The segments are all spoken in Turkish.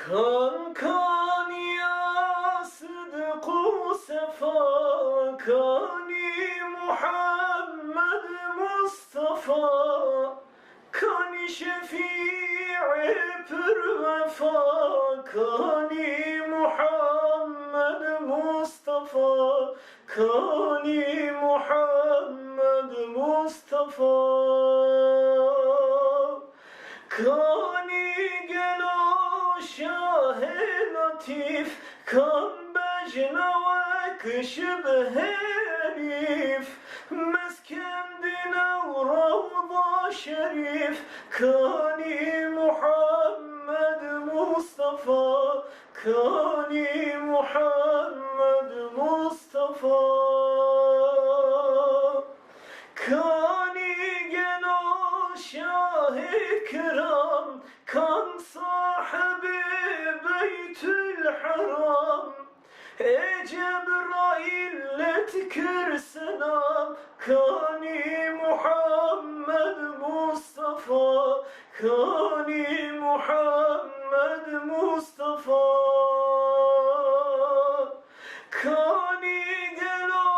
Kan kan ya sıdku sefa, kani Muhammed Mustafa, kani şefii pür vefa, kani Muhammed Mustafa, kani Muhammed Mustafa, kani gelo şah-ı latif, kan bejnavek şibh-i herif, meskendine ravda şerif, kani Muhammed Mustafa, kani Muhammed Mustafa, kani gelo şah-ı kiram, kan sahibi beytül haram, ey Cebrail letkir selam, kani Muhammed Mustafa, kani Muhammed Mustafa, kani gelo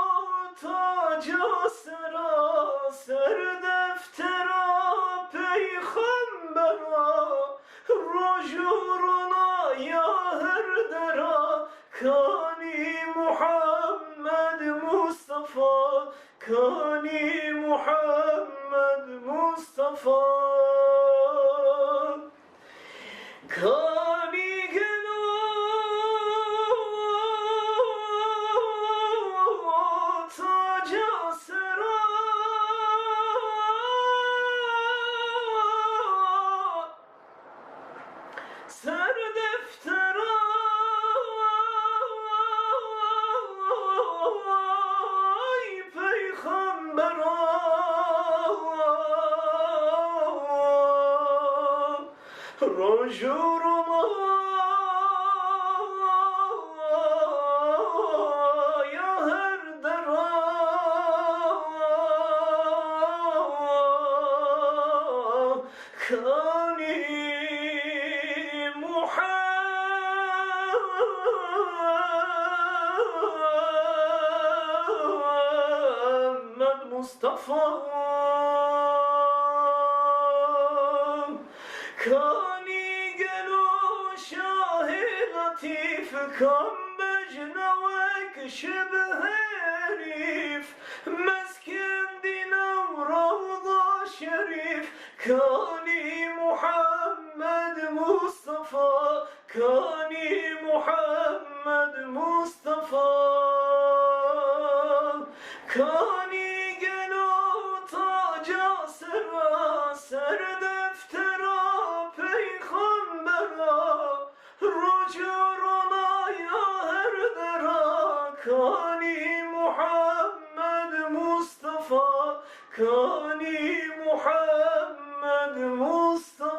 taca sera, ser deftera peygambera, rojuruna ya her dera, kani Muhammed Mustafa, kani Muhammed Mustafa, kani gelo taca sera, ser deftera peygambera, rojuruma ya her dera, kani Muhammed Mustafa, kani gelo şah-ı latif, kan bejnavek şibh-i herif, meskendine ravda şerif, kani Muhammed Mustafa, kani Muhammed Mustafa, kani gelo taca sera, ser deftera peygambera, rojuruna ya her dera, kani Muhammed Mustafa, kani Muhammed Mustafa.